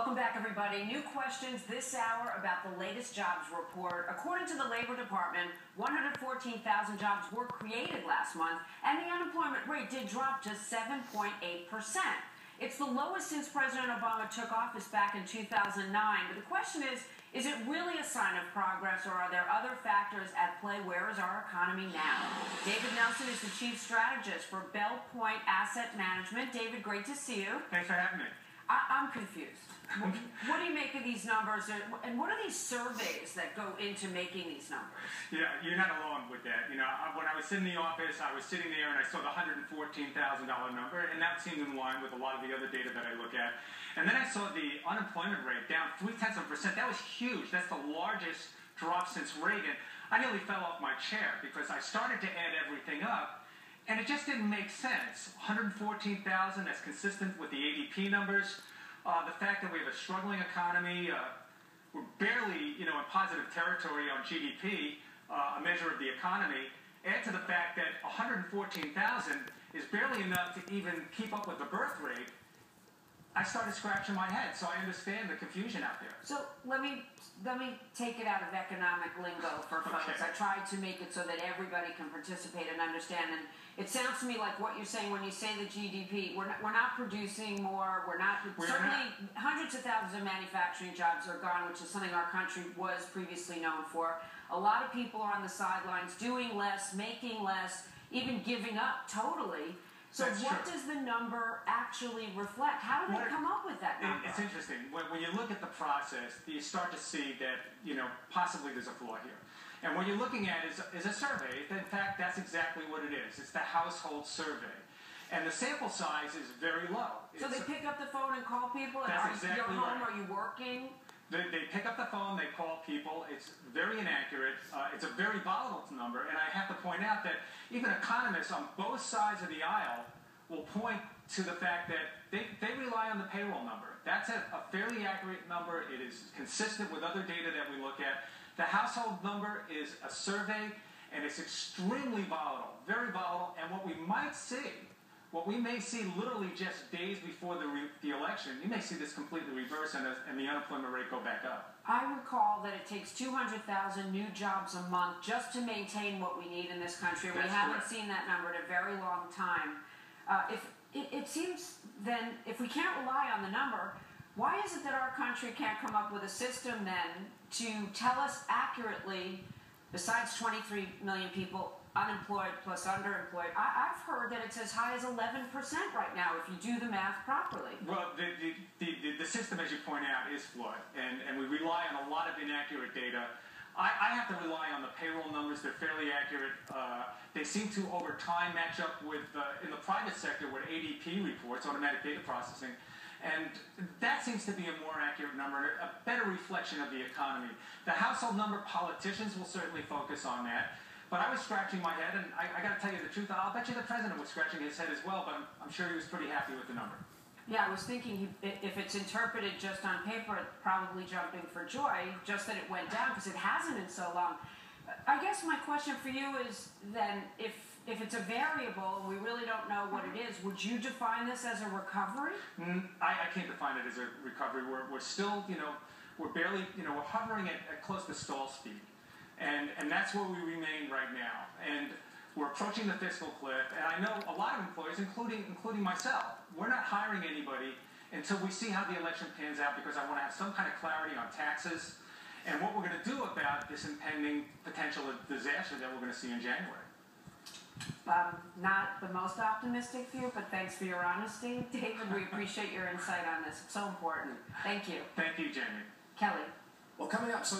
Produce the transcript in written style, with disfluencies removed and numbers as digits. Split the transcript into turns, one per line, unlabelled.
Welcome back, everybody. New questions this hour about the latest jobs report. According to the Labor Department, 114,000 jobs were created last month, and the unemployment rate did drop to 7.8%. It's the lowest since President Obama took office back in 2009. But the question is it really a sign of progress, or are there other factors at play? Where is our economy now? David Nelson is the chief strategist for Belpointe Asset Management. David, great to see you.
Thanks for having me.
I'm confused. What do you make of these numbers, and what are these surveys that go into making these numbers?
Yeah, you're not alone with that. You know, when I was in the office, I was sitting there and I saw the $114,000 number, and that seemed in line with a lot of the other data that I look at. And then I saw the unemployment rate down 0.3%. That was huge. That's the largest drop since Reagan. I nearly fell off my chair because I started to add everything up, and it just didn't make sense. 114,000, that's consistent with the ADP numbers. The fact that we have a struggling economy, we're barely, in positive territory on GDP, a measure of the economy. Add to the fact that 114,000 is barely enough to even keep up with the birth rate. I started scratching my head, so I understand the confusion out there.
So let me take it out of economic lingo for folks.
Okay.
I tried to make it so that everybody can participate and understand. And it sounds to me like what you're saying when you say the GDP. We're not producing more. Certainly hundreds of thousands of manufacturing jobs are gone, which is something our country was previously known for. A lot of people are on the sidelines, doing less, making less, even giving up totally. So what does the number actually reflect? How do they come up with that number?
It's interesting. When you look at the process, you start to see that, possibly there's a flaw here. And what you're looking at is a survey. In fact, that's exactly what it is. It's the household survey. And the sample size is very low.
So they pick up the phone and call people?
That's exactly
right. You're home,
right.
are you working?
They pick up the phone, they call people. It's very inaccurate. It's a very volatile number. And I have to point out that even economists on both sides of the aisle will point to the fact that they rely on the payroll number. That's a fairly accurate number. It is consistent with other data that we look at. The household number is a survey, and it's extremely volatile, very volatile. And what we may see literally just days before the election, you may see this completely reverse and the unemployment rate go back up.
I recall that it takes 200,000 new jobs a month just to maintain what we need in this country. We haven't seen that number in a very long time. It seems then, if we can't rely on the number, why is it that our country can't come up with a system then to tell us accurately, besides 23 million people unemployed plus underemployed, I've heard that it's as high as 11% right now if you do the math properly.
Well, the system, as you point out, is flawed, and we rely on a lot of inaccurate data. I have to rely on the payroll numbers. They're fairly accurate. They seem to, over time, match up with, in the private sector, with ADP reports, automatic data processing. And that seems to be a more accurate number, a better reflection of the economy. The household number, politicians will certainly focus on that. But I was scratching my head, and I got to tell you the truth, I'll bet you the president was scratching his head as well, but I'm sure he was pretty happy with the number.
Yeah, I was thinking if it's interpreted just on paper, probably jumping for joy, just that it went down, because it hasn't in so long. I guess my question for you is then, if it's a variable and we really don't know what it is, would you define this as a recovery?
I can't define it as a recovery. We're still, we're barely, we're hovering at close to stall speed. And that's where we remain right now. And we're approaching the fiscal cliff. And I know a lot of employers, including myself, we're not hiring anybody until we see how the election pans out, because I want to have some kind of clarity on taxes and what we're going to do about this impending potential disaster that we're going to see in January.
Not the most optimistic view, but thanks for your honesty. David, we appreciate your insight on this. It's so important. Thank you.
Thank you, Jamie.
Kelly.
Well, coming up...